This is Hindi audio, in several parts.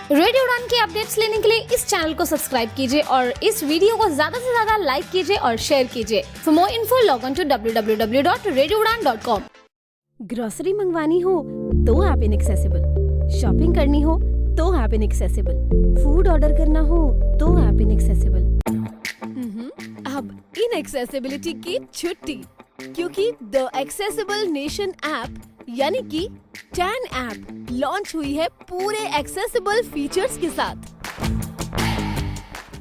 रेडियो उड़ान की अपडेट्स लेने के लिए इस चैनल को सब्सक्राइब कीजिए और इस वीडियो को ज्यादा से ज्यादा लाइक कीजिए और शेयर कीजिए। For more info log on to www.radioudan.com। Grocery मंगवानी हो तो ऐप इनएक्सेसिबल, शॉपिंग करनी हो तो ऐप इनएक्सेसिबल, फूड ऑर्डर करना हो तो ऐप इनएक्सेसिबल। अब इनएक्सेसिबिलिटी की छुट्टी, क्योंकि द एक्सेसिबल नेशन ऐप यानी कि टैन ऐप लॉन्च हुई है पूरे एक्सेसिबल फीचर्स के साथ।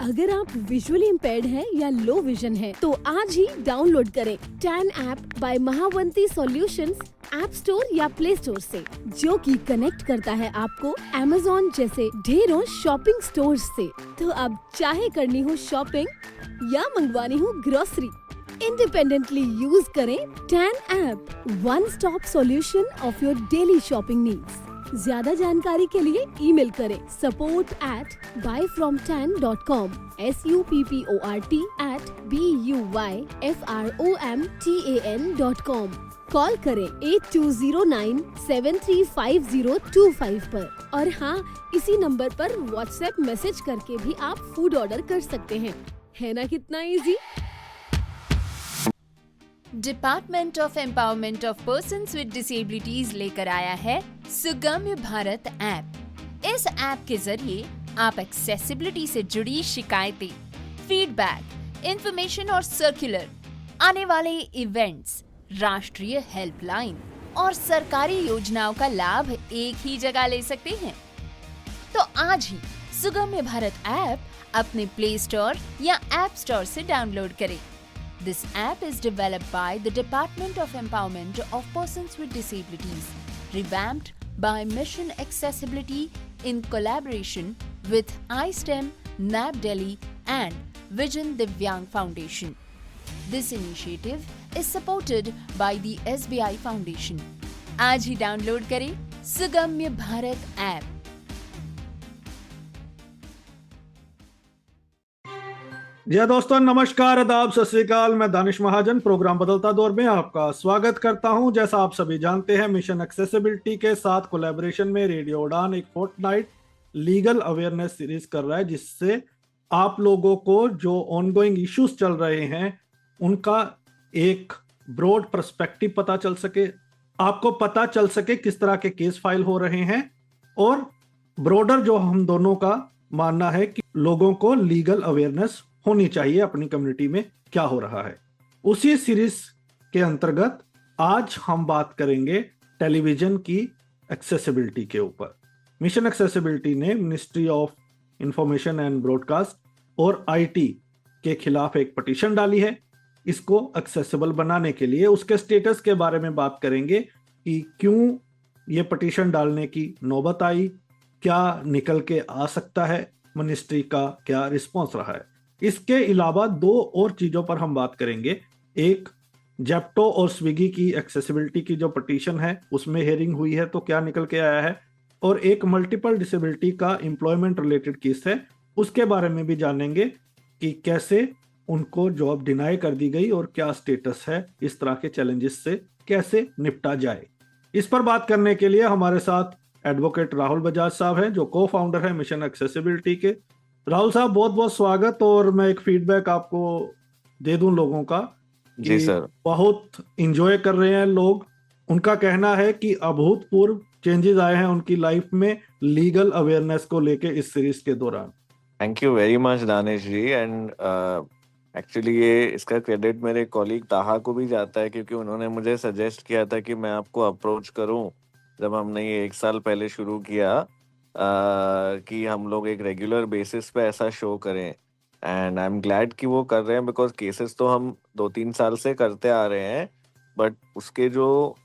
अगर आप विजुअली इम्पेयर्ड हैं या लो विजन हैं, तो आज ही डाउनलोड करें tan app by Mahavanti solutions app store या प्ले स्टोर से, जो कि कनेक्ट करता है आपको अमेज़न जैसे ढेरों शॉपिंग स्टोर्स से। तो अब चाहे करनी हो शॉपिंग या मंगवानी हो ग्रोसरी, इंडिपेंडेंटली यूज करें tan app, one stop solution of your daily shopping needs. ज्यादा जानकारी के लिए ईमेल करें support@buyfromtan.com support@buyfromtan.com। कॉल करें 8209735025 पर। और हाँ, इसी नंबर पर व्हाट्सएप मैसेज करके भी आप फूड ऑर्डर कर सकते हैं। है ना कितना easy? Department of empowerment of persons with disabilities लेकर आया है सुगम्य भारत ऐप। इस ऐप के जरिए आप एक्सेसिबिलिटी से जुड़ी शिकायतें, फीडबैक, इंफॉर्मेशन और सर्कुलर, आने वाले इवेंट्स, राष्ट्रीय हेल्पलाइन और सरकारी योजनाओं का लाभ एक ही जगह ले सकते हैं। तो आज ही सुगम्य भारत ऐप अपने प्ले स्टोर या ऐप स्टोर से डाउनलोड करें। This app is developed by the Department of Empowerment of Persons with Disabilities, revamped by Mission Accessibility in collaboration with iSTEM, NAB Delhi and Vision Divyang Foundation. This initiative is supported by the SBI Foundation. आज ही डाउनलोड करें सुगम्य भारत ऐप। जी दोस्तों, नमस्कार, आदाब, सत श्री अकाल। मैं दानिश महाजन प्रोग्राम बदलता दौर में आपका स्वागत करता हूं। जैसा आप सभी जानते हैं, मिशन एक्सेसिबिलिटी के साथ कोलैबोरेशन में रेडियो उड़ान एक फोर्टनाइट लीगल अवेयरनेस सीरीज कर रहा है, जिससे आप लोगों को जो ऑनगोइंग इश्यूज चल रहे हैं उनका एक ब्रॉड पर्सपेक्टिव पता चल सके, आपको पता चल सके किस तरह के केस फाइल हो रहे हैं, और ब्रॉडर जो हम दोनों का मानना है कि लोगों को लीगल अवेयरनेस होनी चाहिए अपनी कम्युनिटी में क्या हो रहा है। उसी सीरीज के अंतर्गत आज हम बात करेंगे टेलीविजन की एक्सेसिबिलिटी के ऊपर। मिशन एक्सेसिबिलिटी ने ministry of information and broadcast और आईटी के खिलाफ एक पिटीशन डाली है इसको एक्सेसिबल बनाने के लिए। उसके स्टेटस के बारे में बात करेंगे कि क्यों ये पिटीशन डालने की नौबत आई, क्या निकल के आ सकता है, मिनिस्ट्री का क्या रिस्पॉन्स रहा है। इसके अलावा दो और चीजों पर हम बात करेंगे। एक, जेप्टो और स्विगी की एक्सेसिबिलिटी की जो पिटीशन है उसमें हेयरिंग हुई है तो क्या निकल के आया है, और एक मल्टीपल डिसेबिलिटी का एम्प्लॉयमेंट रिलेटेड केस है, उसके बारे में भी जानेंगे कि कैसे उनको जॉब डिनाई कर दी गई और क्या स्टेटस है, इस तरह के चैलेंजेस से कैसे निपटा जाए। इस पर बात करने के लिए हमारे साथ एडवोकेट राहुल बजाज साहब हैं, जो को फाउंडर है मिशन एक्सेसिबिलिटी के। राहुल साहब, बहुत बहुत स्वागत। और मैं एक फीडबैक आपको दे दूं लोगों का। जी सर। बहुत इंजॉय कर रहे हैं लोग। उनका कहना है कि अभूतपूर्व चेंजेस आए हैं उनकी लाइफ में लीगल अवेयरनेस को लेके इस सीरीज के दौरान। Thank you very much Danish ji. And actually ये इसका क्रेडिट मेरे कॉलीग ताहा को भी जाता है, क्योंकि उन्होंने मुझे सजेस्ट किया था कि मैं आपको अप्रोच करूं जब हमने ये 1 साल पहले शुरू किया कि हम लोग एक रेगुलर बेसिस पे ऐसा शो करें। एंड आई एम ग्लैड कि वो कर रहे हैं, बिकॉज केसेस तो हम 2-3 साल से करते आ रहे हैं, बट उसके जो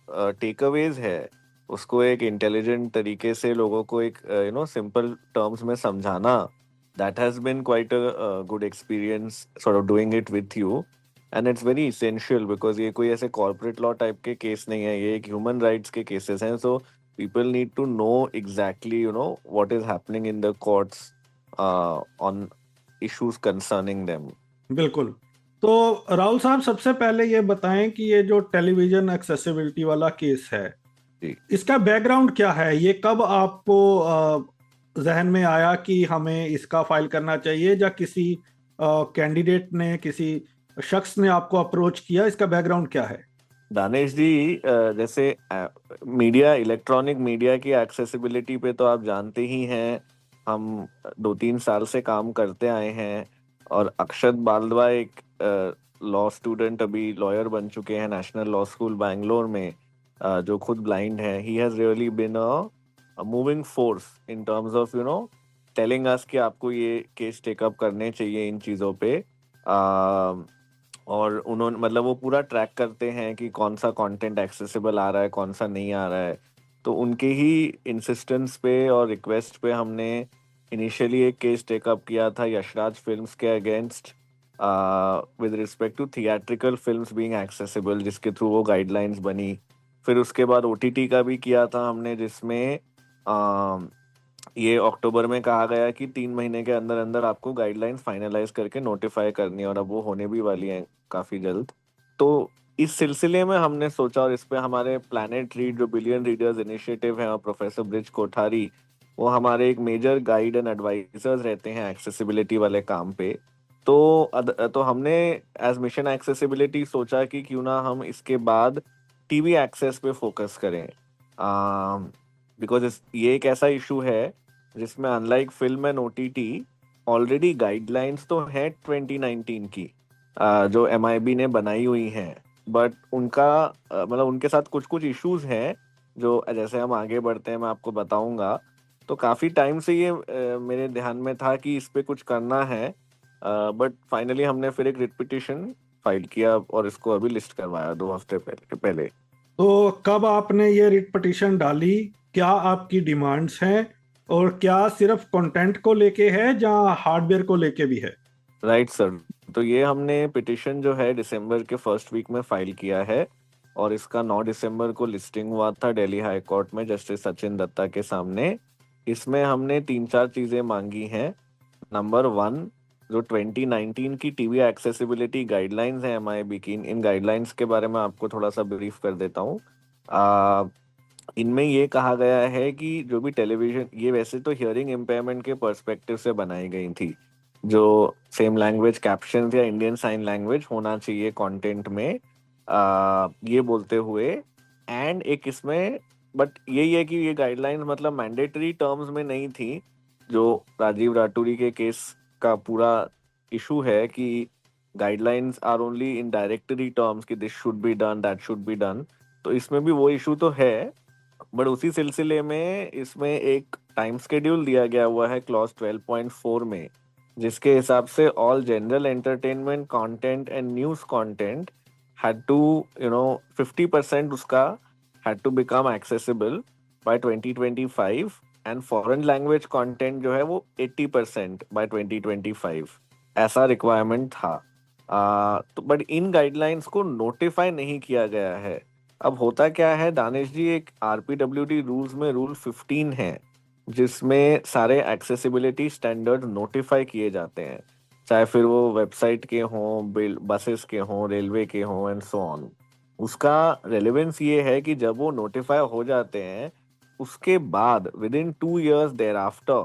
टेक अवेज है उसको एक इंटेलिजेंट तरीके से लोगों को एक सिंपल टर्म्स में समझाना, that has been quite a good experience sort of doing it with you. And it's very essential, because ये कोई ऐसे कॉर्पोरेट लॉ टाइप के केस नहीं है, ये एक ह्यूमन राइट्स के केसेस हैं। सो people need to know exactly, what is happening in the courts on issues concerning them. बिल्कुल। तो राहुल साहब, सबसे पहले ये बताएं कि ये जो टेलीविजन एक्सेसिबिलिटी वाला केस है, इसका बैकग्राउंड क्या है? ये कब आपको जहन में आया कि हमें इसका फाइल करना चाहिए, या किसी कैंडिडेट ने, किसी शख्स ने आपको अप्रोच किया? इसका बैकग्राउंड क्या है? दानिश जी, जैसे मीडिया, इलेक्ट्रॉनिक मीडिया की एक्सेसिबिलिटी पे तो आप जानते ही हैं, हम 2-3 साल से काम करते आए हैं। और अक्षत बालदवा एक लॉ स्टूडेंट, अभी लॉयर बन चुके हैं नेशनल लॉ स्कूल बैंगलोर में, जो खुद ब्लाइंड है। He has really been a moving force in terms of telling us कि आपको ये केस टेकअप करने चाहिए इन चीज़ों पे। और उन्होंने मतलब वो पूरा ट्रैक करते हैं कि कौन सा कंटेंट एक्सेसिबल आ रहा है, कौन सा नहीं आ रहा है। तो उनके ही इंसिस्टेंस पे और रिक्वेस्ट पे हमने इनिशियली एक केस टेकअप किया था यशराज फिल्म्स के against, with respect to theatrical films being accessible, जिसके थ्रू वो गाइडलाइंस बनी। फिर उसके बाद ओटीटी का भी किया था हमने, जिसमें ये अक्टूबर में कहा गया कि 3 महीने के अंदर अंदर आपको गाइडलाइंस फाइनलाइज करके नोटिफाई करनी है, और अब वो होने भी वाली हैं काफ़ी जल्द। तो इस सिलसिले में हमने सोचा, और इस पे हमारे प्लैनेट रीड जो बिलियन रीडर्स इनिशिएटिव है, और प्रोफेसर ब्रिज कोठारी, वो हमारे एक मेजर गाइड एंड एडवाइजर्स रहते हैं एक्सेसिबिलिटी वाले काम पे। तो हमने एज मिशन एक्सेसिबिलिटी सोचा कि क्यों ना हम इसके बाद टीवी एक्सेस पे फोकस करें, बिकॉज ये एक ऐसा इशू है जिसमें unlike film and OTT already guidelines तो है 2019 की, जो एमआईबी ने बनाई हुई हैं, बट उनका मतलब उनके साथ कुछ कुछ इश्यूज हैं, जो जैसे हम आगे बढ़ते हैं मैं आपको बताऊंगा। तो काफ़ी टाइम से ये मेरे ध्यान में था कि इस पे कुछ करना है, बट फाइनली हमने फिर एक रिट पिटीशन फाइल किया और इसको अभी लिस्ट करवाया 2 हफ्ते पहले। तो कब आपने ये रिट पिटीशन डाली? क्या आपकी डिमांड्स हैं? और क्या सिर्फ कंटेंट को लेके है या हार्डवेयर को लेके भी है? राइट सर, तो ये हमने पिटिशन जो है दिसंबर के फर्स्ट वीक में फाइल किया है, और इसका 9 दिसंबर को लिस्टिंग हुआ था दिल्ली हाई कोर्ट में जस्टिस सचिन दत्ता के सामने। इसमें हमने 3-4 चीज़ें मांगी हैं। नंबर 1, जो 2019 की टीवी एक्सेसिबिलिटी गाइडलाइंस हैं एमआईबी की, इन गाइडलाइंस के बारे में आपको थोड़ा सा ब्रीफ कर देता हूँ। इनमें ये कहा गया है कि जो भी टेलीविजन, ये वैसे तो हियरिंग इम्पेयरमेंट के पर्सपेक्टिव से बनाई गई थी, जो सेम लैंग्वेज कैप्शन या इंडियन साइन लैंग्वेज होना चाहिए कंटेंट में, ये बोलते हुए। एंड एक इसमें बट यही है कि ये गाइडलाइंस मतलब मैंडेटरी टर्म्स में नहीं थी, जो राजीव राठौरी के केस का पूरा इशू है कि guidelines are only in directory terms कि this should be done, that should be done. तो इसमें भी वो इशू तो है, बट उसी सिलसिले में इसमें एक टाइम शेड्यूल दिया गया हुआ है क्लॉज 12.4 में, जिसके हिसाब से all general entertainment content and news content had to 50% उसका had to become accessible by 2025, and foreign language content जो है वो 80% by 2025, ऐसा रिक्वायरमेंट था। तो बट इन गाइडलाइंस को नोटिफाई नहीं किया गया है। अब होता क्या है दानिश जी, एक आरपीडब्ल्यूडी रूल्स में रूल 15 है, जिसमें सारे एक्सेसिबिलिटी स्टैंडर्ड नोटिफाई किए जाते हैं, चाहे फिर वो वेबसाइट के हों, बसेस के हों, रेलवे के हों एंड सो ऑन। उसका रेलेवेंस ये है कि जब वो नोटिफाई हो जाते हैं, उसके बाद within 2 years thereafter,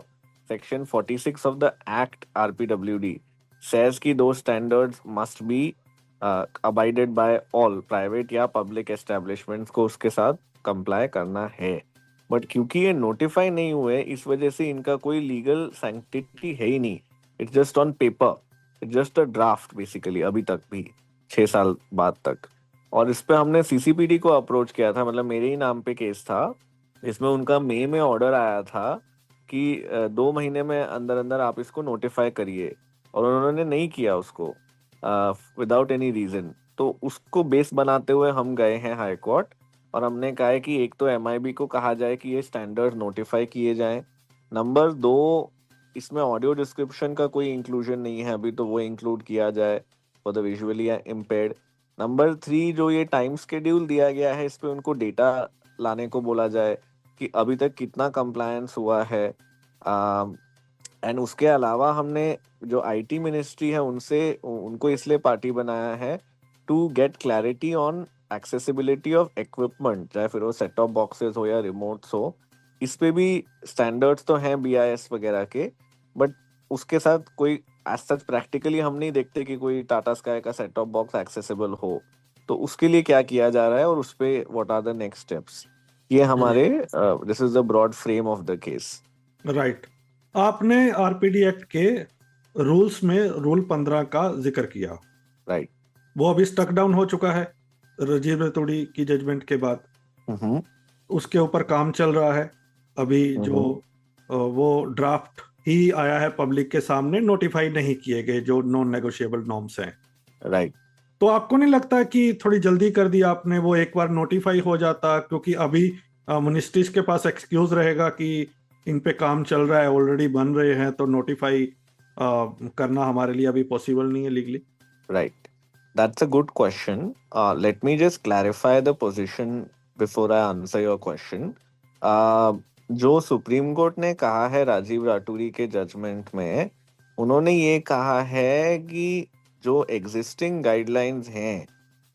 section 46 of the act RPWD says कि दो standards must be abided by all private या पब्लिक एस्टेब्लिशमेंट्स को उसके साथ कंप्लाई करना है। बट क्योंकि ये नोटिफाई नहीं हुए, इस वजह से इनका कोई लीगल सैंक्टिटी है ही नहीं। It's just on paper, it's just a draft basically, अभी तक भी 6 साल बाद तक। और इस पे हमने सीसीपीडी को अप्रोच किया था, मतलब मेरे ही नाम पे केस था। इसमें उनका मई में ऑर्डर आया था कि 2 महीने में अंदर अंदर आप इसको नोटिफाई करिए, और उन्होंने नहीं किया उसको विदाउट एनी रीजन। तो उसको बेस बनाते हुए हम गए हैं हाई कोर्ट, और हमने कहा है कि एक तो एमआईबी को कहा जाए कि ये स्टैंडर्ड नोटिफाई किए जाएं। नंबर 2, इसमें ऑडियो डिस्क्रिप्शन का कोई इंक्लूजन नहीं है अभी, तो वो इंक्लूड किया जाए for the visually impaired. Number 3, जो ये टाइम शेड्यूल दिया गया है, इस पे उनको डेटा लाने को बोला जाए कि अभी तक कितना कंप्लायंस हुआ है। एंड उसके अलावा हमने जो आईटी मिनिस्ट्री है उनको इसलिए पार्टी बनाया है to get clarity on accessibility of equipment, चाहे फिर वो सेट टॉप बॉक्सेस हो या रिमोट्स हो। इस पे भी स्टैंडर्ड्स तो हैं BIS वगैरह के, बट उसके साथ कोई एज सच प्रैक्टिकली हम नहीं देखते कि कोई टाटा स्काई का सेट टॉप बॉक्स एक्सेसिबल हो। तो उसके लिए क्या किया जा रहा है और उस पे what are the next steps, ये हमारे this is the broad frame of the case. Right. आपने RPD एक्ट के रूल्स में रूल 15 का जिक्र किया। राइट। वो अभी स्टक डाउन हो चुका है राजीव रतूड़ी की जजमेंट के बाद। हम्म उसके ऊपर काम चल रहा है अभी। जो वो ड्राफ्ट ही आया है पब्लिक के सामने, नोटिफाई नहीं किए गए जो नॉन नेगोशिएबल नॉर्म्स हैं। राइट। तो आपको नहीं लगता कि थोड़ी जल्दी कर दी आपने, वो एक बार नोटिफाई हो जाता? क्योंकि अभी मिनिस्ट्रीज के पास एक्सक्यूज रहेगा कि इन पे काम चल रहा है, ऑलरेडी बन रहे हैं, तो नोटिफाई करना हमारे लिए अभी पॉसिबल नहीं है legally. Right, that's a good question. Let me just clarify the position before I answer your question. जो सुप्रीम कोर्ट ने कहा है राजीव राठौरी के जजमेंट में, उन्होंने ये कहा है कि जो एग्जिस्टिंग गाइडलाइंस हैं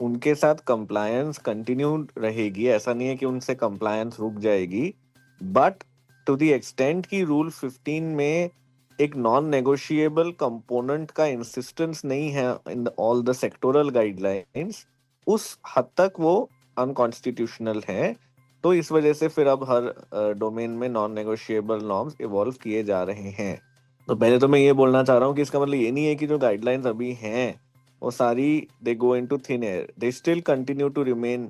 उनके साथ कंप्लायंस कंटिन्यू रहेगी। ऐसा नहीं है कि उनसे कंप्लायंस रुक जाएगी, बट टू द एक्सटेंट की रूल 15 में एक नॉन नेगोशिएबल कंपोनेंट का इंसिस्टेंस नहीं है in all the sectoral guidelines, उस हद तक वो अनकॉन्स्टिट्यूशनल है। तो इस वजह से फिर अब हर डोमेन में नॉन नेगोशिएबल नॉर्म्स इवॉल्व किए जा रहे हैं। तो पहले तो मैं ये बोलना चाह रहा हूँ कि इसका मतलब ये नहीं है कि जो गाइडलाइंस अभी हैं वो सारी they go into thin air, they still continue to remain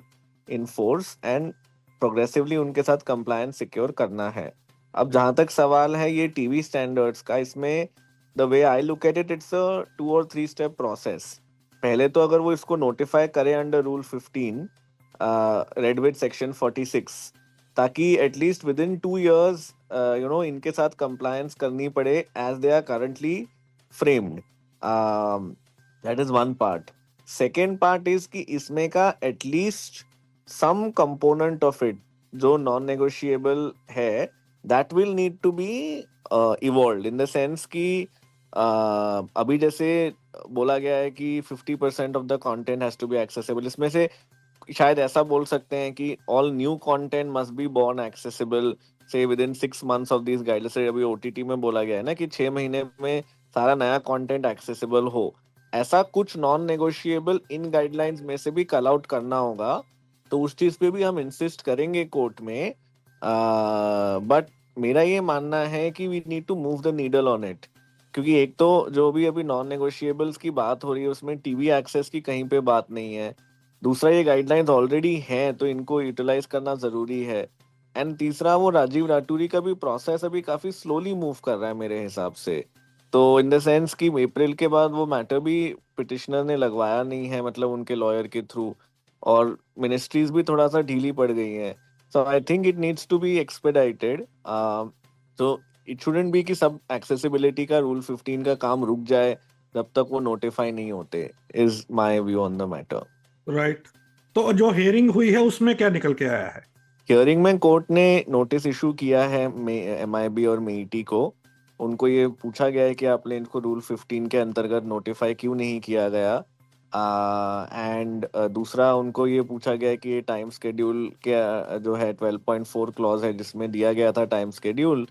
in force and progressively उनके साथ कंप्लायंस सिक्योर करना है। अब जहां तक सवाल है ये टीवी स्टैंडर्ड्स का, इसमें the way I look at it, it's a 2 और 3 स्टेप प्रोसेस। पहले तो अगर वो इसको नोटिफाई करे अंडर रूल 15 रेड सेक्शन 46, ताकि एटलीस्ट विद इन 2 years इनके साथ कंप्लायंस करनी पड़े as they are currently framed. That is one part. Second part is कि इसमें का at least some component of it जो नॉन नेगोशिएबल है that will need to be evolve in the sense कि अभी जैसे बोला गया है कि 50% of the content has to be accessible, इसमें से शायद ऐसा बोल सकते हैं कि all new content must be born accessible से with in 6 months of this guidelines. अभी OTT में बोला गया है ना कि 6 महीने में सारा नया कंटेंट एक्सेसिबल हो, ऐसा कुछ नॉन नेगोशिएबल इन गाइडलाइंस में से भी कॉल आउट करना होगा। तो उस चीज पे भी हम इंसिस्ट करेंगे कोर्ट में, बट मेरा ये मानना है कि we need to move the needle on it, क्योंकि एक तो जो भी अभी नॉन नेगोशिएबल्स की बात हो रही है उसमें टीवी एक्सेस की कहीं पे बात नहीं है। दूसरा, ये गाइडलाइंस ऑलरेडी हैं तो इनको यूटिलाइज करना जरूरी है। एंड तीसरा, वो राजीव राठौरी का भी प्रोसेस अभी काफी स्लोली मूव कर रहा है मेरे हिसाब से। तो इन द सेंस कि अप्रैल के बाद वो मैटर भी पिटिशनर ने लगवाया नहीं है, मतलब उनके लॉयर के थ्रू, और मिनिस्ट्रीज भी थोड़ा सा ढीली पड़ गई हैं। So I think it needs to be expedited. तो इट शुडंट बी कि सब एक्सेसिबिलिटी का रूल 15 का काम रुक जाए जब तक वो नोटिफाई नहीं होते, is my view on the matter. Right. तो जो हियरिंग हुई है उसमें क्या निकल के आया है? हियरिंग में कोर्ट ने नोटिस इशू किया है MIB और MET को। उनको ये पूछा गया है कि आपने इनको रूल 15 के अंतर्गत नोटिफाई क्यों नहीं किया गया, एंड दूसरा उनको ये पूछा गया है कि ये टाइम स्केड्यूल के जो है 12.4 क्लॉज है जिसमें दिया गया था टाइम स्केड्यूल,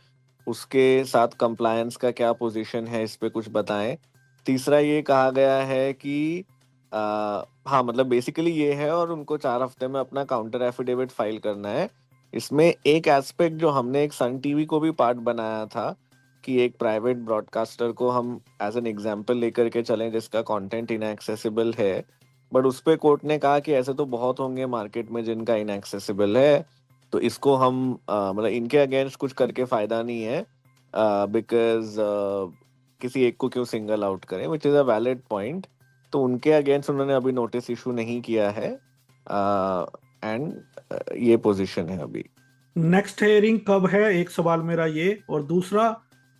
उसके साथ कंप्लायंस का क्या पोजीशन है, इस पे कुछ बताएं। तीसरा ये कहा गया है कि हाँ मतलब बेसिकली ये है, और उनको 4 हफ्ते में अपना काउंटर एफिडेविट फाइल करना है। इसमें एक एस्पेक्ट जो हमने एक सन टीवी को भी पार्ट बनाया था कि एक प्राइवेट ब्रॉडकास्टर को हम एज एन एग्जांपल लेकर के चलें जिसका कंटेंट इनएक्सेसिबल है, बट उस पे कोर्ट ने कहा कि ऐसे तो बहुत होंगे मार्केट में जिनका इनएक्सेसिबल है, तो इसको हम मतलब इनके अगेंस्ट कुछ करके फायदा नहीं है, बिकॉज किसी एक को क्यों सिंगल आउट करें, which is a valid point. तो उनके अगेंस्ट उन्होंने अभी नोटिस इशू नहीं किया है, एंड ये पोजीशन है अभी। नेक्स्ट हियरिंग कब है, एक सवाल मेरा ये। और दूसरा,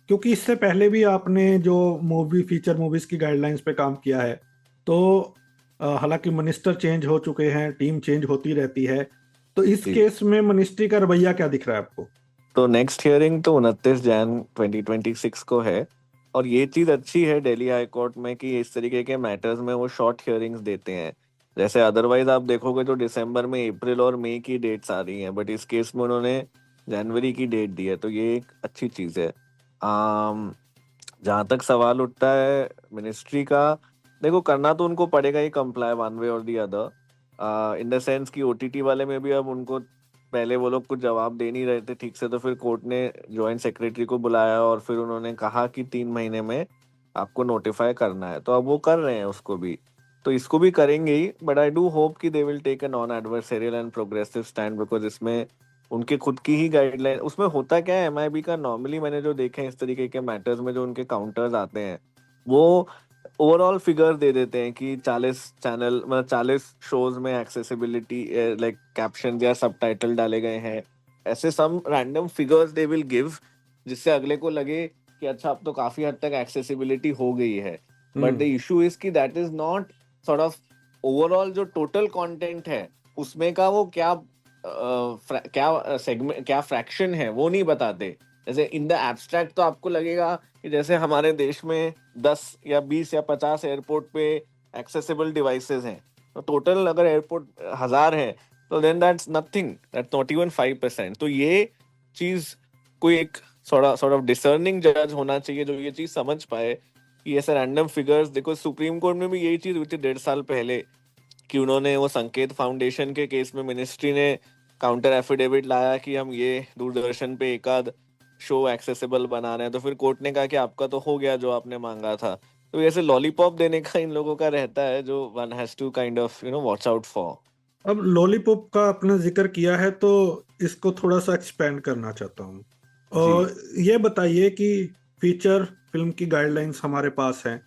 क्योंकि इससे पहले भी आपने जो मूवी फीचर मूवीज की गाइडलाइंस पे काम किया है, तो हालांकि मिनिस्टर चेंज हो चुके हैं, टीम चेंज होती रहती है, तो इस केस में मिनिस्ट्री का रवैया क्या दिख रहा है आपको? तो नेक्स्ट हियरिंग तो 29 जन 2026 को है, और ये चीज अच्छी है दिल्ली हाई कोर्ट में कि इस तरीके के मैटर्स में वो शॉर्ट हियरिंग्स देते हैं। जैसे अदरवाइज आप देखोगे तो दिसंबर में, अप्रैल और मई की डेट्स आ रही हैं, बट इस केस में उन्होंने जनवरी की डेट दी है, तो ये एक अच्छी चीज है। जहाँ तक सवाल उठता है मिनिस्ट्री का, देखो करना तो उनको पड़ेगा ही कंप्लाई वन वे और the other, in the sense कि ओटीटी वाले में भी अब उनको पहले वो लोग कुछ जवाब दे नहीं रहे थे ठीक से, तो फिर कोर्ट ने जॉइंट सेक्रेटरी को बुलाया और फिर उन्होंने कहा कि 3 महीने में आपको नोटिफाई करना है, तो अब वो कर रहे हैं उसको भी, तो इसको भी करेंगे ही। बट आई डू होप कि they will take a non adversarial and progressive stand, because इसमें उनके खुद की ही गाइडलाइन, उसमें होता क्या है एमआईबी का, नॉर्मली मैंने जो देखे हैं इस तरीके के मैटर्स में, जो उनके काउंटर्स आते हैं वो ओवरऑल फिगर दे देते हैं कि 40 चैनल, मतलब 40 शोज में एक्सेसिबिलिटी लाइक कैप्शन या सबटाइटल डाले गए हैं, ऐसे some random figures they will give, जिससे अगले को लगे कि अच्छा अब तो काफी हद तक एक्सेसिबिलिटी हो गई है। बट द इशू इज कि that is not sort of overall जो टोटल कंटेंट है उसमें का वो क्या क्या सेगमेंट, क्या फ्रैक्शन है, वो नहीं बताते। जैसे इन द एब्स्ट्रैक्ट तो आपको लगेगा कि जैसे हमारे देश में 10 या 20 या 50 एयरपोर्ट पे एक्सेसिबल डिवाइसेस हैं, तो टोटल अगर एयरपोर्ट 1000 है तो then that's nothing, that's not even 5%। तो ये चीज कोई एक सॉर्ट ऑफ डिसर्निंग जज होना चाहिए जो ये चीज समझ पाए कि ऐसे रैंडम फिगर्स, देखो सुप्रीम कोर्ट में भी यही चीज हुई थी 1.5 साल पहले, कि उन्होंने वो संकेत फाउंडेशन के केस में मिनिस्ट्री ने काउंटर एफिडेविट लाया कि हम ये दूरदर्शन पे एकाध शो एक्सेसिबल बना रहे हैं, तो फिर कोर्ट ने कहा कि आपका तो हो गया जो आपने मांगा था। तो ऐसे लॉलीपॉप देने का इन लोगों का रहता है जो one has to kind of watch out for. अब लॉलीपॉप का आपने जिक्र किया है तो इसको थोड़ा सा एक्सपेंड करना चाहता हूँ। और ये बताइए कि फीचर फिल्म की गाइडलाइंस हमारे पास हैं।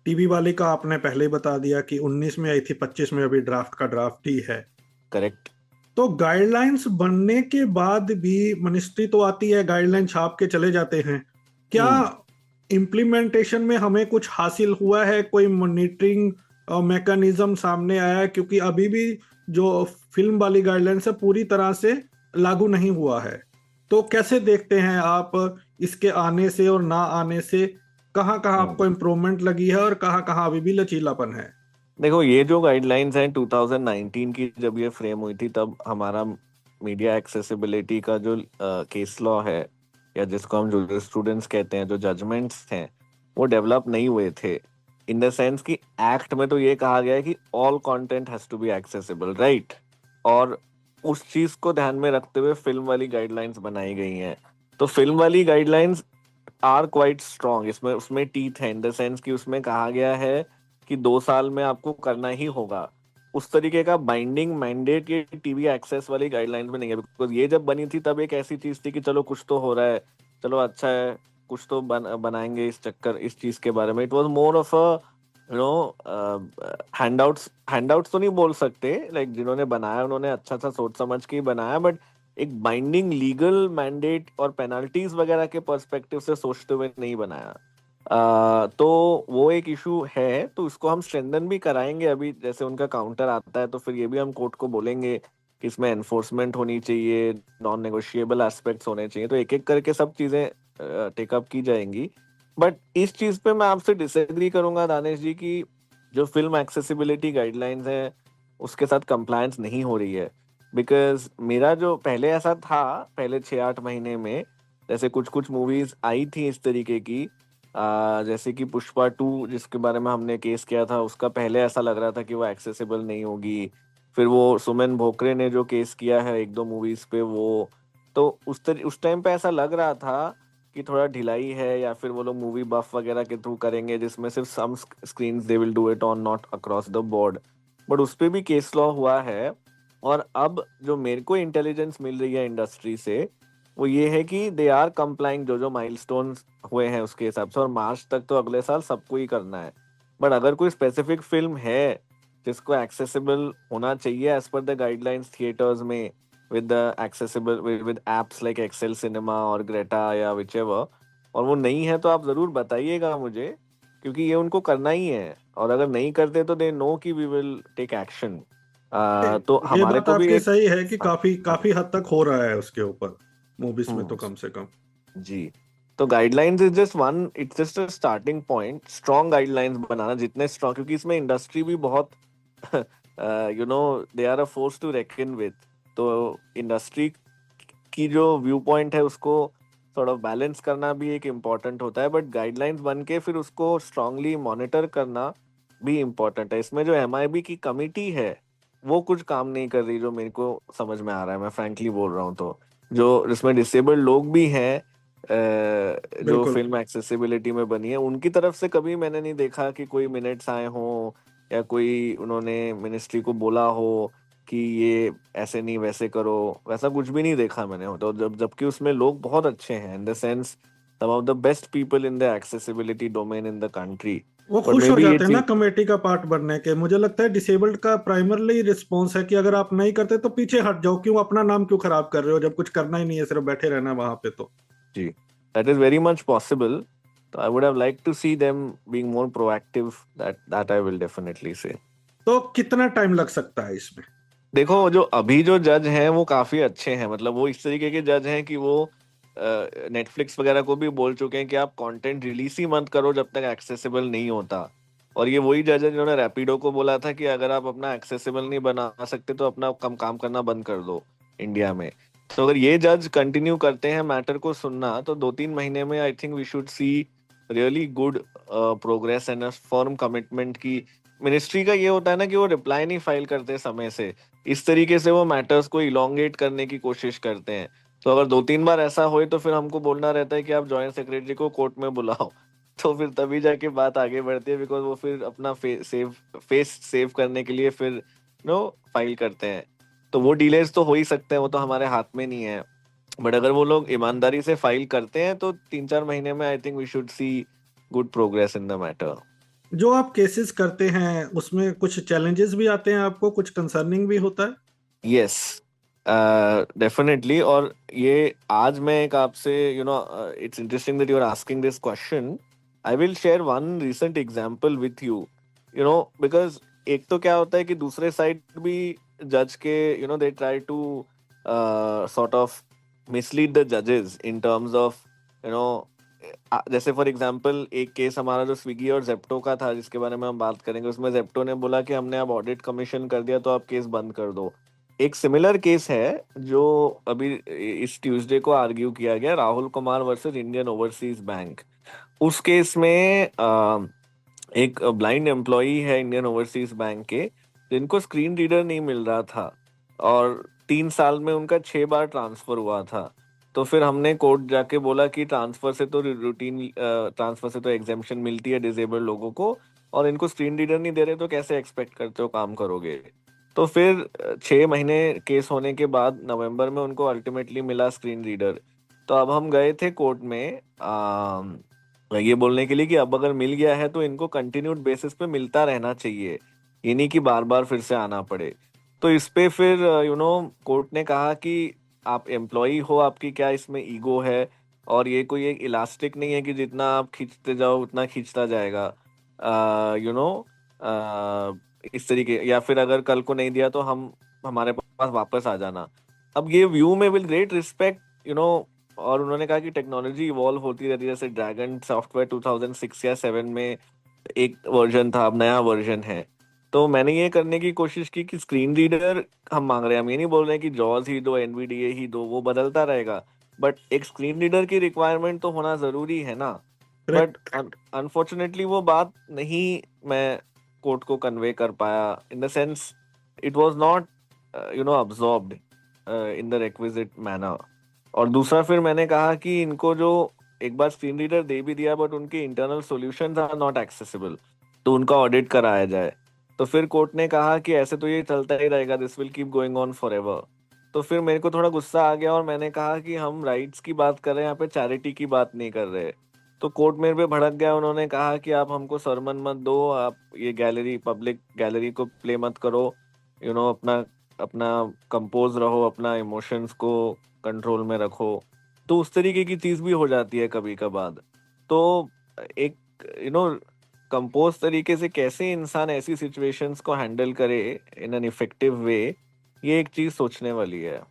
टीवी वाले का आपने पहले ही बता दिया कि 19 में आई थी, 25 में अभी ड्राफ्ट का ड्राफ्ट ही है। करेक्ट। तो गाइडलाइंस बनने के बाद भी मिनिस्ट्री तो आती है, गाइडलाइन छाप के चले जाते हैं, क्या इम्प्लीमेंटेशन में हमें कुछ हासिल हुआ है, कोई मॉनिटरिंग मैकेनिज्म सामने आया है? क्योंकि अभी भी जो फिल्म वाली गाइडलाइंस है पूरी तरह से लागू नहीं हुआ है। तो कैसे देखते हैं आप इसके आने से और ना आने से, कहाँ कहाँ आपको इम्प्रूवमेंट लगी है और कहाँ कहाँ अभी भी लचीलापन है? देखो ये जो गाइडलाइंस हैं 2019 की जब ये फ्रेम हुई थी, तब हमारा मीडिया एक्सेसिबिलिटी का जो केस लॉ है, या जिसको हम जो स्टूडेंट्स कहते हैं, जो जजमेंट्स हैं, वो डेवलप नहीं हुए थे। इन द सेंस कि एक्ट में तो ये कहा गया है कि all content has to be accessible, right? और उस चीज को ध्यान में रखते हुए फिल्म वाली गाइडलाइंस बनाई गई हैं। तो फिल्म वाली गाइडलाइंस आर क्वाइट स्ट्रॉन्ग, इसमें उसमें टीथ है, इन द सेंस कि उसमें कहा गया है कि 2 साल में आपको करना ही होगा। उस तरीके का बाइंडिंग मैंडेट ये टीवी एक्सेस वाली गाइडलाइंस में नहीं है, बिकॉज ये जब बनी थी तब एक ऐसी चीज थी कि चलो कुछ तो हो रहा है, चलो अच्छा है, कुछ तो बनाएंगे इस चक्कर इस चीज के बारे में। It was more of a handouts तो नहीं बोल सकते, लाइक जिन्होंने बनाया उन्होंने अच्छा सा सोच समझ के ही बनाया, बट एक बाइंडिंग लीगल मैंडेट और पेनल्टीज वगैरह के पर्सपेक्टिव से सोचते हुए नहीं बनाया। तो वो एक इशू है, तो उसको हम स्ट्रेंथन भी कराएंगे। अभी जैसे उनका काउंटर आता है तो फिर ये भी हम कोर्ट को बोलेंगे कि इसमें एनफोर्समेंट होनी चाहिए, नॉन नेगोशिएबल एस्पेक्ट्स होने चाहिए, तो एक एक करके सब चीजें टेकअप की जाएंगी। बट इस चीज पे मैं आपसे डिसएग्री करूंगा दानिश जी की जो फिल्म एक्सेसिबिलिटी गाइडलाइंस है उसके साथ कंप्लायंस नहीं हो रही है। बिकॉज मेरा जो पहले ऐसा था, पहले 6-8 महीने में जैसे कुछ कुछ मूवीज आई थी इस तरीके की, जैसे कि पुष्पा 2 जिसके बारे में हमने केस किया था, उसका पहले ऐसा लग रहा था कि वो एक्सेसिबल नहीं होगी। फिर वो सुमन भोकरे ने जो केस किया है 1-2 मूवीज पे, वो तो उस टाइम पे ऐसा लग रहा था कि थोड़ा ढिलाई है, या फिर वो लोग मूवी बफ वगैरह के थ्रू करेंगे जिसमें सिर्फ some screens they will do it on, not across the board. But उस पे भी केस लॉ हुआ है। और अब जो मेरे को इंटेलिजेंस मिल रही है इंडस्ट्री से वो ये है कि दे आर कंप्लाइंग जो जो माइलस्टोन्स हुए हैं उसके हिसाब से, और मार्च तक तो अगले साल सबको ही करना है। बट अगर कोई स्पेसिफिक फिल्म है जिसको एक्सेसिबल होना चाहिए as per the guidelines theatres में, with the accessible with apps like XL cinema और ग्रेटा या विचएवर, और वो नहीं है तो आप जरूर बताइएगा मुझे, क्योंकि ये उनको करना ही है। और अगर नहीं करते तो दे नो कि वी विल टेक एक्शन। तो ये हमारे बात को भी आपकी एक सही है कि काफी काफी हद तक हो रहा है उसके ऊपर, मूवीज में तो कम से कम। जी। तो guidelines is just one, it's just a starting point. Strong guidelines बनाना जितने स्ट्रॉन्ग, क्योंकि इसमें इंडस्ट्री भी बहुत they are a force to reckon with. तो इंडस्ट्री की जो व्यू पॉइंट है उसको थोड़ा बैलेंस करना भी एक इम्पॉर्टेंट होता है, बट गाइडलाइंस बन के फिर उसको स्ट्रांगली मॉनिटर करना भी इम्पोर्टेंट है। इसमें जो एमआईबी की कमिटी है वो कुछ काम नहीं कर रही, जो मेरे को समझ में आ रहा है, मैं फ्रैंकली बोल रहा हूँ। तो जो इसमें डिसेबल्ड लोग भी हैं जो बिल्कुल। फिल्म एक्सेसिबिलिटी में बनी है, उनकी तरफ से कभी मैंने नहीं देखा कि कोई मिनट्स आए हों या कोई उन्होंने मिनिस्ट्री को बोला हो कि ये ऐसे नहीं वैसे करो, वैसा कुछ भी नहीं देखा मैंने। तो जबकि उसमें लोग बहुत अच्छे हैं, in the sense some of the best people in the accessibility domain in the country. वो बट खुश मे हो बी ये जाते हैं ना चीज, कमेटी का पार्ट बनने के। मुझे लगता है डिसेबल्ड का प्राइमरली रिस्पॉन्स है कि अगर आप नहीं करते तो पीछे हट जाओ, क्यों अपना नाम क्यों खराब कर रहे हो जब कुछ करना ही नहीं है, सिर्फ बैठे रहना है वहां पे। तो जी, that is very much possible. तो I would have like to see them being more proactive, that I will definitely say. तो कितना टाइम लग सकता है इसमें? देखो, जो अभी जो जज हैं वो काफी अच्छे हैं, मतलब वो इस तरीके के जज हैं कि वो नेटफ्लिक्स वगैरह को भी बोल चुके हैं कि आप कंटेंट रिलीज ही मत करो जब तक एक्सेसिबल नहीं होता। और ये वही जज है जिन्होंने रैपिडो को बोला था कि अगर आप अपना एक्सेसिबल नहीं बना सकते तो अपना कम काम करना बंद कर दो इंडिया में। तो अगर ये जज कंटिन्यू करते हैं मैटर को सुनना, तो 2-3 महीने में I think we should see really good progress and firm commitment की। मिनिस्ट्री का ये होता है ना कि वो रिप्लाई नहीं फाइल करते समय से, इस तरीके से वो मैटर्स को इलोंगेट करने की कोशिश करते हैं। तो अगर 2-3 बार ऐसा होए तो फिर हमको बोलना रहता है कि आप जॉइंट सेक्रेटरी को कोर्ट में बुलाओ तो फिर तभी जाके बात आगे बढ़ती है, बिकॉज वो फिर अपना फेस सेव करने के लिए फिर फाइल करते हैं। तो वो डिलेज तो हो ही सकते हैं, वो तो हमारे हाथ में नहीं है। बट अगर वो लोग ईमानदारी से फाइल करते हैं तो 3-4 महीने में I think we should see good progress in the matter. जो आप केसेस करते हैं उसमें कुछ चैलेंजेस भी आते हैं आपको, कुछ कंसर्निंग भी होता है? Yes, definitely. और ये आज मैं एक आपसे it's interesting that you are asking this question. I will share one recent example with you, because एक तो क्या होता है कि दूसरे साइड भी जज के they try to sort of mislead the जजेस इन टर्म्स ऑफ जैसे फॉर एग्जांपल एक केस हमारा जो स्विगी और जेप्टो का था जिसके बारे में हम बात करेंगे, उसमें जेप्टो ने बोला कि हमने अब ऑडिट कमीशन कर दिया तो आप केस बंद कर दो। एक सिमिलर केस है जो अभी इस ट्यूसडे को आर्ग्यू किया गया, Rahul Kumar versus Indian overseas bank. उस केस में एक ब्लाइंड एम्प्लॉई है इंडियन ओवरसीज बैंक के, जिनको स्क्रीन रीडर नहीं मिल रहा था और 3 साल में उनका 6 बार ट्रांसफर हुआ था। तो फिर हमने कोर्ट जाके बोला कि ट्रांसफर से तो एग्जेम्पशन मिलती है डिसेबल्ड लोगों को, और इनको स्क्रीन रीडर नहीं दे रहे तो कैसे एक्सपेक्ट करते हो काम करोगे। तो फिर 6 महीने केस होने के बाद नवंबर में उनको अल्टीमेटली मिला स्क्रीन रीडर। तो अब हम गए थे कोर्ट में ये बोलने के लिए कि अब अगर मिल गया है तो इनको कंटिन्यूड बेसिस पे मिलता रहना चाहिए, ये नहीं कि बार बार फिर से आना पड़े। तो इस पे फिर कोर्ट ने कहा कि आप एम्प्लॉई हो, आपकी क्या इसमें ईगो है, और ये कोई एक इलास्टिक नहीं है कि जितना आप खींचते जाओ उतना खींचता जाएगा इस तरीके, या फिर अगर कल को नहीं दिया तो हमारे पास वापस आ जाना। अब ये व्यू में विल ग्रेट रिस्पेक्ट और उन्होंने कहा कि टेक्नोलॉजी इवॉल्व होती रहती है, जैसे ड्रैगन सॉफ्टवेयर 2006 या 7 में एक वर्जन था, अब नया वर्जन है। तो मैंने ये करने की कोशिश की कि स्क्रीन रीडर हम मांग रहे हैं, हम ये नहीं बोल रहे हैं कि जॉज ही दो, एनवीडीए ही दो, वो बदलता रहेगा, बट एक स्क्रीन रीडर की रिक्वायरमेंट तो होना जरूरी है ना। बट अनफॉर्चुनेटली वो बात नहीं मैं कोर्ट को कन्वे कर पाया, इन the sense it was not absorbed in the requisite manner. और दूसरा फिर मैंने कहा कि इनको जो एक बार स्क्रीन रीडर दे भी दिया बट उनके internal solutions are not accessible, तो उनका ऑडिट कराया जाए। तो फिर कोर्ट ने कहा कि ऐसे तो ये चलता ही रहेगा, this will keep going on forever. तो फिर मेरे को थोड़ा गुस्सा आ गया और मैंने कहा कि हम राइट्स की बात कर रहे हैं, यहाँ पे चैरिटी की बात नहीं कर रहे। तो कोर्ट मेरे पे भड़क गया, उन्होंने कहा कि आप हमको सरमन मत दो, आप ये गैलरी, पब्लिक गैलरी को प्ले मत करो, अपना अपना कंपोज रहो, अपना इमोशंस को कंट्रोल में रखो। तो उस तरीके की चीज भी हो जाती है कभी कभार। तो एक कंपोज तरीके से कैसे इंसान ऐसी सिचुएशंस को हैंडल करे इन एन इफेक्टिव वे, ये एक चीज सोचने वाली है।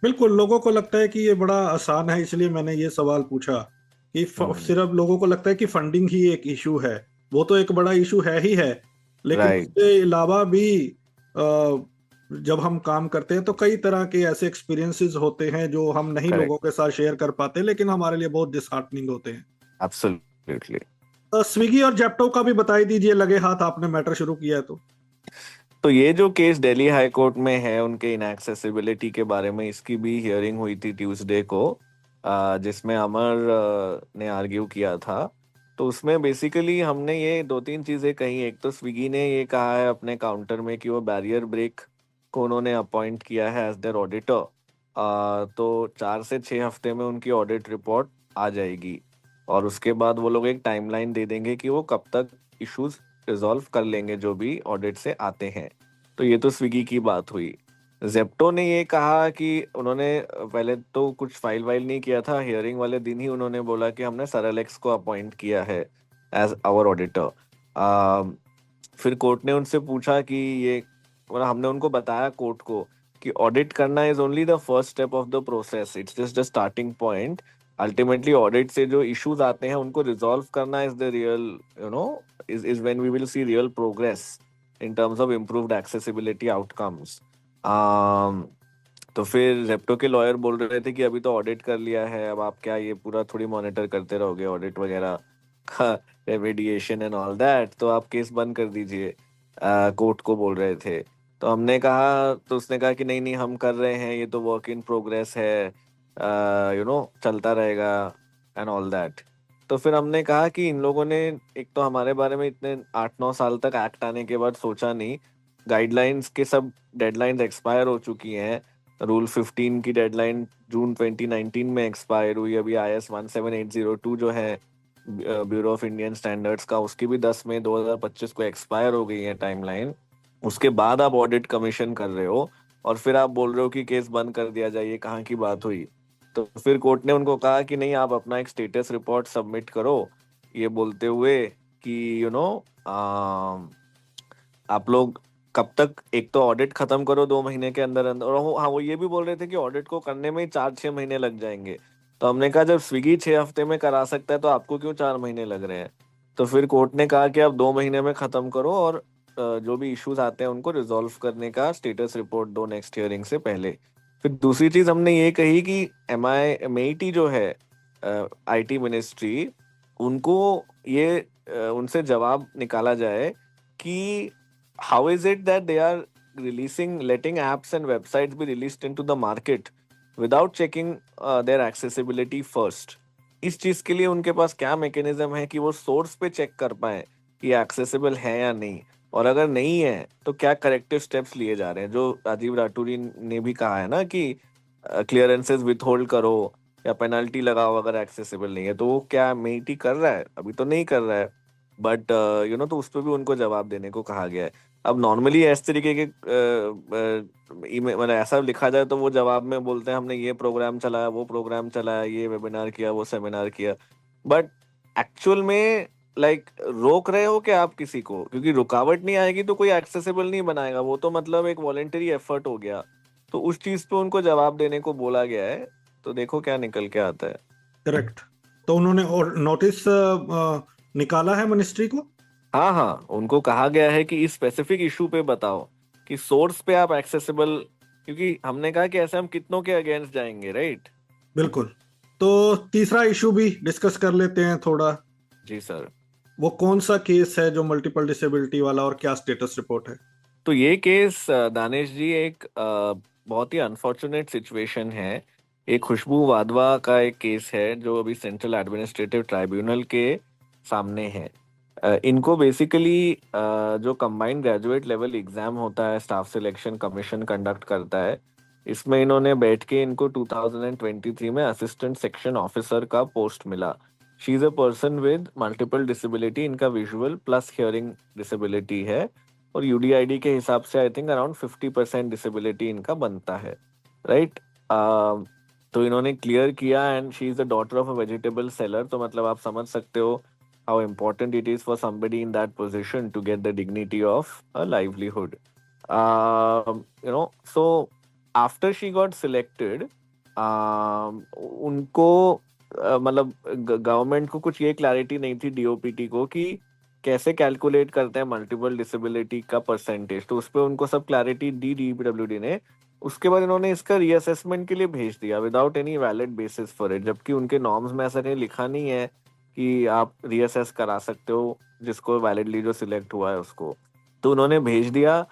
बिल्कुल, लोगों को लगता है कि ये बड़ा आसान है, इसलिए मैंने ये सवाल पूछा कि सिर्फ लोगों को लगता है कि फंडिंग ही एक इशू है। वो तो एक बड़ा इशू है ही है, लेकिन Right. इसके अलावा भी जब हम काम करते हैं तो कई तरह के ऐसे एक्सपीरियंसेस होते हैं जो हम नहीं लोगों करेक्ट, के साथ शेयर कर पाते, लेकिन हमारे लिए बहुत डिसहार्टनिंग होते हैं। एब्सोल्युटली। स्विगी और जेप्टो का भी बताई दीजिए, लगे हाथ आपने मैटर शुरू किया है तो। तो ये जो केस दिल्ली हाई कोर्ट में है उनके इनएक्सेसिबिलिटी के बारे में, इसकी भी हियरिंग हुई थी ट्यूसडे को, जिसमें अमर ने आर्ग्यू किया था। तो उसमें बेसिकली हमने ये दो तीन चीजें कही। एक तो स्विगी ने ये कहा है अपने काउंटर में कि वो बैरियर ब्रेक को उन्होंने अपॉइंट किया है एज देयर ऑडिटर। तो 4 से 6 हफ्ते में उनकी ऑडिट रिपोर्ट आ जाएगी, और उसके बाद वो लोग एक टाइमलाइन दे देंगे कि वो कब तक इश्यूज रिजॉल्व कर लेंगे जो भी ऑडिट से आते हैं। तो ये तो स्विगी की बात हुई। जेप्टो ने ये कहा कि उन्होंने पहले तो कुछ फाइल वाइल नहीं किया था, हियरिंग वाले दिन ही उन्होंने बोला कि हमने सरलेक्स को अपॉइंट किया है एज आवर ऑडिटर। फिर कोर्ट ने उनसे पूछा कि ये, मतलब हमने उनको बताया कोर्ट को कि ऑडिट करना is only the first step of the process, it's just the starting point. Ultimately audit से जो इश्यूज आते हैं उनको रिजॉल्व करना is the real, you know, is when we will see real progress in terms of improved accessibility outcomes. तो फिर जेप्टो के लॉयर बोल रहे थे कि अभी तो ऑडिट कर लिया है, अब आप क्या ये पूरा थोड़ी मॉनिटर करते रहोगे ऑडिट वगैरह का, रेमेडिएशन एंड ऑल दैट, तो आप केस बंद कर दीजिए, कोर्ट को बोल रहे थे। तो हमने कहा, तो उसने कहा कि नहीं नहीं हम कर रहे हैं, ये तो वर्क इन प्रोग्रेस है, चलता रहेगा एंड ऑल दैट। तो फिर हमने कहा कि इन लोगों ने एक तो हमारे बारे में इतने 8-9 साल तक एक्ट आने के बाद सोचा नहीं, गाइडलाइंस के सब डेडलाइंस एक्सपायर हो चुकी हैं। रूल 15 की डेडलाइन जून 2019 में एक्सपायर हुई, अभी IS 17802 जो है ब्यूरो ऑफ इंडियन स्टैंडर्ड्स का, उसकी भी 10 मई 2025 को एक्सपायर हो गई है टाइमलाइन। उसके बाद आप ऑडिट कमीशन कर रहे हो और फिर आप बोल रहे हो कि केस बंद कर दिया जाए, ये कहाँ की बात हुई। तो फिर कोर्ट ने उनको कहा कि नहीं, आप अपना एक स्टेटस रिपोर्ट सबमिट करो, ये बोलते हुए कि आप लोग कब तक, एक तो ऑडिट खत्म करो 2 महीने के अंदर अंदर, और हाँ वो ये भी बोल रहे थे कि ऑडिट को करने में ही 4-6 महीने लग जाएंगे। तो हमने कहा जब स्विगी 6 हफ्ते में करा सकता है तो आपको क्यों 4 महीने लग रहे हैं। तो फिर कोर्ट ने कहा कि आप 2 महीने में खत्म करो और जो भी इश्यूज आते हैं उनको रिजॉल्व करने का स्टेटस रिपोर्ट दो नेक्स्ट हियरिंग से पहले। फिर दूसरी चीज हमने ये कही कि MIT जो है, IT मिनिस्ट्री, उनको ये उनसे जवाब निकाला जाए कि how is it that they are letting apps and websites be released into the market without checking their accessibility first। इस चीज के लिए उनके पास क्या मैकेनिज्म है कि वो सोर्स पे चेक कर पाए कि एक्सेसिबल है या नहीं, और अगर नहीं है तो क्या करेक्टिव स्टेप्स लिए जा रहे हैं। जो राजीव राठौरी ने भी कहा है ना कि क्लियरेंसेस विथहोल्ड करो या पेनल्टी लगाओ अगर एक्सेसिबल नहीं है, तो वो क्या MIT कर रहा है? अभी तो नहीं कर रहा है, बट तो उस पर भी उनको जवाब देने को कहा गया है। अब नॉर्मली इस तरीके के मतलब ऐसा लिखा जाए तो वो जवाब में बोलते हैं हमने ये प्रोग्राम चलाया, वो प्रोग्राम चलाया, ये वेबिनार किया, वो सेमिनार किया, बट एक्चुअल में रोक रहे हो क्या आप किसी को? क्योंकि रुकावट नहीं आएगी तो कोई एक्सेसिबल नहीं बनाएगा, वो तो मतलब एक वॉलेंटरी एफर्ट हो गया। तो उस चीज पे उनको जवाब देने को बोला गया है, तो देखो क्या निकल के आता है। करेक्ट। तो उन्होंने और नोटिस निकाला है मिनिस्ट्री को? हाँ हाँ, उनको कहा गया है कि इस स्पेसिफिक इशू पे बताओ कि सोर्स पे आप एक्सेसिबल, क्योंकि हमने कहा कि ऐसे हम कितनों के अगेंस्ट जाएंगे, राइट? बिल्कुल। तो तीसरा इशू भी डिस्कस कर लेते हैं थोड़ा। जी सर। वो कौन सा केस है जो मल्टीपल डिसेबिलिटी वाला, और क्या स्टेटस रिपोर्ट है? तो ये केस दानिश जी एक बहुत ही अनफॉर्चुनेट सिचुएशन है। एक खुशबू वाधवा का एक केस है जो अभी सेंट्रल एडमिनिस्ट्रेटिव ट्राइब्यूनल के सामने है। इनको बेसिकली जो कंबाइंड ग्रेजुएट लेवल एग्जाम होता है, स्टाफ सिलेक्शन कमीशन कंडक्ट करता है, इसमें इन्होंने बैठ के इनको 2023 में असिस्टेंट सेक्शन ऑफिसर का पोस्ट मिला। She is a person with multiple disability, इनका विजुअल प्लस हियरिंग डिसेबिलिटी है, और UDID के हिसाब से आई थिंक अराउंड 50% डिसेबिलिटी इनका बनता है, राइट? तो इन्होंने क्लियर किया, and she is the daughter of a vegetable seller, तो मतलब आप समझ सकते हो how important it is for somebody in that position to get the dignity of a livelihood. So after she got selected, उनको मतलब गवर्नमेंट को कुछ ये क्लैरिटी नहीं थी DOPT को कि कैसे कैलकुलेट करते हैं मल्टीपल डिसेबिलिटी का परसेंटेज, तो उस पर उनको सब क्लैरिटी दी DPWD ने। उसके बाद इन्होंने इसका रीअसेसमेंट के लिए भेज दिया without any valid basis for it, जबकि उनके नॉर्म्स में ऐसा कहीं लिखा नहीं है कि आप रीअसेस करा सकते हो जिसको वैलिडली जो सिलेक्ट हुआ है उसको। तो उन्होंने भेज दिया।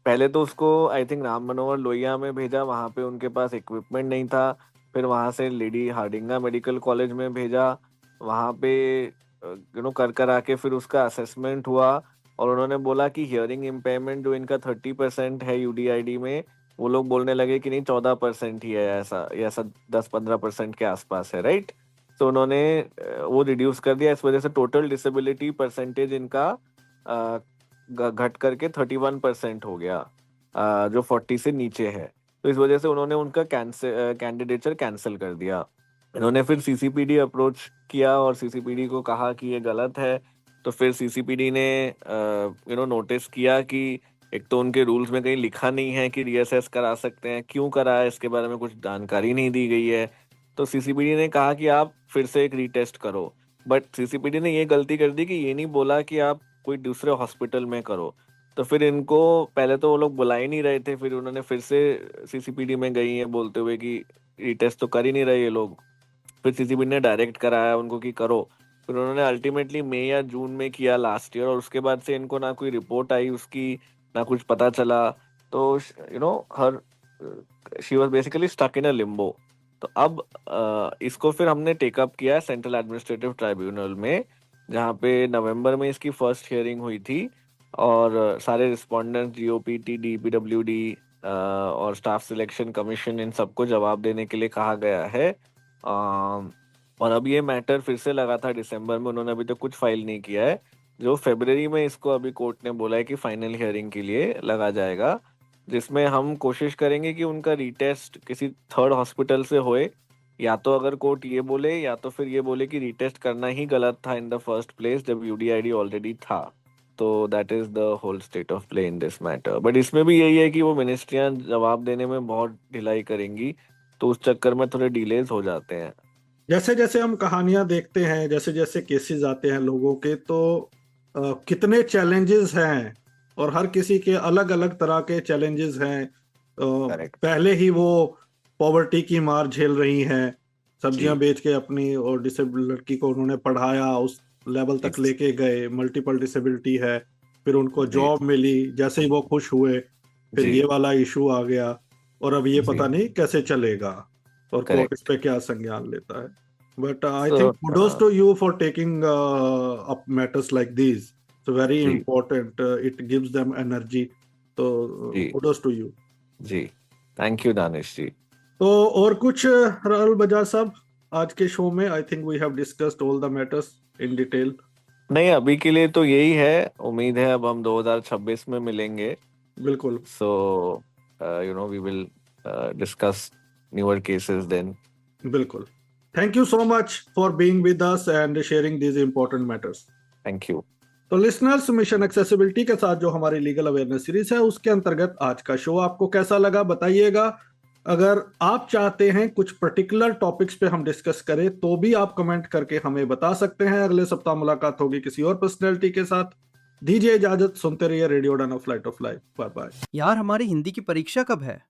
पहले तो उसको आई थिंक राम मनोहर लोहिया में भेजा, वहाँ पे उनके पास इक्विपमेंट नहीं था। फिर वहाँ से लेडी हार्डिंगा मेडिकल कॉलेज में भेजा, वहाँ पे कर आके फिर उसका असेसमेंट हुआ और उन्होंने बोला कि हियरिंग इम्पेयरमेंट जो इनका 30% है UDID में, वो लोग बोलने लगे कि नहीं 14% ही है, ऐसा 10-15% के आसपास है, राइट। तो उन्होंने वो रिड्यूस कर दिया। इस वजह से टोटल डिसेबिलिटी परसेंटेज इनका घट करके 31% हो गया, जो 40 से नीचे है। तो इस वजह से उन्होंने उनका कैंडिडेचर कैंसिल कर दिया। इन्होंने फिर CCPD अप्रोच किया और CCPD को कहा कि ये गलत है। तो फिर CCPD ने नोटिस किया कि एक तो उनके रूल्स में कहीं लिखा नहीं है कि रीअसेस करा सकते हैं, क्यों करा है इसके बारे में कुछ जानकारी नहीं दी गई है। तो CCPD ने कहा कि आप फिर से एक रीटेस्ट करो, बट CCPD ने ये गलती कर दी कि ये नहीं बोला कि आप कोई दूसरे हॉस्पिटल में करो। तो फिर इनको पहले तो वो लोग बुला ही नहीं रहे थे, फिर उन्होंने फिर से CCPD में गई है बोलते हुए कि रीटेस्ट तो कर ही नहीं रहे ये लोग। फिर CCPD ने डायरेक्ट कराया उनको कि करो। फिर उन्होंने अल्टीमेटली मई या जून में किया लास्ट ईयर, और उसके बाद से इनको ना कोई रिपोर्ट आई उसकी, ना कुछ पता चला। तो her she was basically stuck in a limbo. तो अब इसको फिर हमने टेकअप किया है सेंट्रल एडमिनिस्ट्रेटिव ट्राइब्यूनल में, जहाँ पे नवंबर में इसकी फर्स्ट हियरिंग हुई थी और सारे रिस्पोंडेंट GOPT, DPWD और स्टाफ सिलेक्शन कमीशन, इन सबको जवाब देने के लिए कहा गया है। और अब ये मैटर फिर से लगा था दिसंबर में, उन्होंने अभी तक कुछ फाइल नहीं किया है। जो फरवरी में इसको अभी कोर्ट ने बोला है कि फाइनल हियरिंग के लिए लगा जाएगा, जिसमें हम कोशिश करेंगे कि उनका रीटेस्ट किसी थर्ड हॉस्पिटल से होए। या तो अगर कोर्ट ये बोले या तो फिर ये बोले कि रीटेस्ट करना ही गलत था इन द फर्स्ट प्लेस जब UDID ऑलरेडी था। तो that is the whole state of play in this matter. But इसमें भी यही है कि वो मिनिस्ट्रियां जवाब देने में बहुत ढिलाई करेंगी, तो उस चक्कर में थोड़े डिलेज हो जाते हैं। जैसे जैसे हम कहानियां देखते हैं, जैसे जैसे केसेस आते हैं लोगों के, तो कितने चैलेंजेस हैं और हर किसी के अलग अलग तरह के चैलेंजेस हैं। पहले ही वो पॉवर्टी की मार झेल रही हैं, सब्जियां बेच के अपनी, और डिसेबल लड़की को उन्होंने पढ़ाया, उस लेवल तक लेके गए, मल्टीपल डिसेबिलिटी है, फिर उनको जॉब मिली, जैसे ही वो खुश हुए फिर ये वाला इशू आ गया, और अब ये पता नहीं कैसे चलेगा और कोर्ट इस पे क्या संज्ञान लेता है। But I think kudos to you for taking up matters like these. So very important. It gives them energy. So kudos to you. जी, थैंक यू दानिश जी। तो और कुछ राहुल बजाज साहब, आज के शो में I think we have discussed all the matters in detail. नहीं, अभी के लिए तो यही है। उम्मीद है अब हम 2026 में मिलेंगे। बिल्कुल। So we will discuss newer cases then. बिल्कुल। Thank you so much for being with us and sharing these important matters. Thank you. तो लिसनर्स, मिशन एक्सेसिबिलिटी के साथ जो हमारी लीगल अवेयरनेस सीरीज है, उसके अंतर्गत आज का शो आपको कैसा लगा बताइएगा। अगर आप चाहते हैं कुछ पर्टिकुलर टॉपिक्स पे हम डिस्कस करें तो भी आप कमेंट करके हमें बता सकते हैं। अगले सप्ताह मुलाकात होगी किसी और पर्सनैलिटी के साथ। दीजिए इजाजत, सुनते रहिए radio Udaan of light of life. Bye bye. यार, हमारी हिंदी की परीक्षा कब है?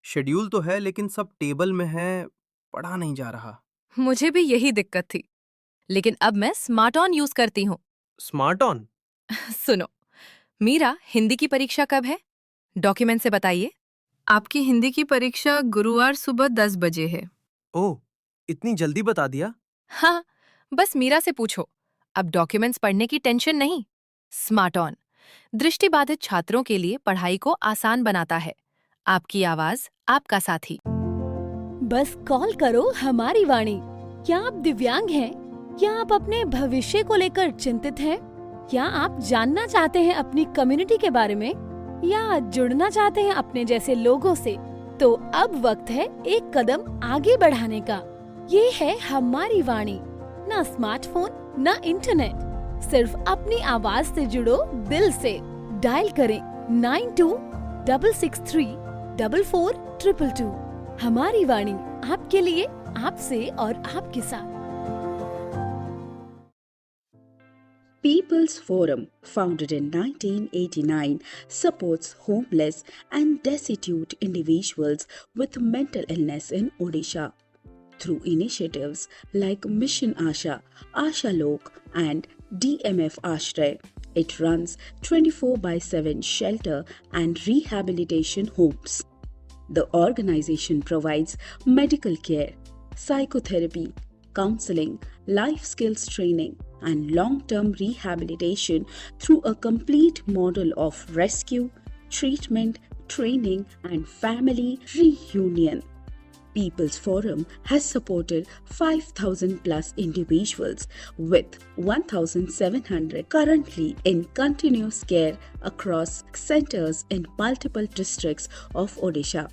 शेड्यूल तो है लेकिन सब टेबल में है, पढ़ा नहीं जा रहा। मुझे भी यही दिक्कत थी, लेकिन अब मैं स्मार्ट ऑन यूज करती हूँ। Smart on? सुनो, मीरा, हिंदी की परीक्षा कब है? डॉक्यूमेंट से बताइए। आपकी हिंदी की परीक्षा गुरुवार सुबह 10 बजे है। ओह, इतनी जल्दी बता दिया? हाँ, बस मीरा से पूछो। अब डॉक्यूमेंट्स पढ़ने की टेंशन नहीं। स्मार्ट ऑन दृष्टिबाधित छात्रों के लिए पढ़ाई को आसान बनाता है। आपकी आवाज, आपका साथी। बस कॉल करो हमारी वाणी। क्या आप दिव्यांग हैं? क्या आप अपने भविष्य को लेकर चिंतित हैं? क्या आप जानना चाहते हैं अपनी कम्युनिटी के बारे में, या जुड़ना चाहते हैं अपने जैसे लोगों से? तो अब वक्त है एक कदम आगे बढ़ाने का। ये है हमारी वाणी। ना स्मार्टफोन, ना इंटरनेट, सिर्फ अपनी आवाज से जुड़ो दिल से। डायल करें 9266344222। हमारी वाणी, आपके लिए, आपसे और आपके साथ। People's Forum, founded in 1989, supports homeless and destitute individuals with mental illness in Odisha. Through initiatives like Mission Asha, Asha Lok, and DMF Ashray, it runs 24/7 shelter and rehabilitation homes. The organization provides medical care, psychotherapy, counseling, life skills training, and long-term rehabilitation through a complete model of rescue, treatment, training, and family reunion. People's Forum has supported 5,000 plus individuals, with 1,700 currently in continuous care across centers in multiple districts of Odisha.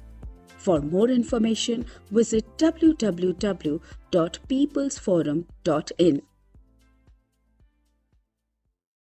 For more information, visit www.peoplesforum.in.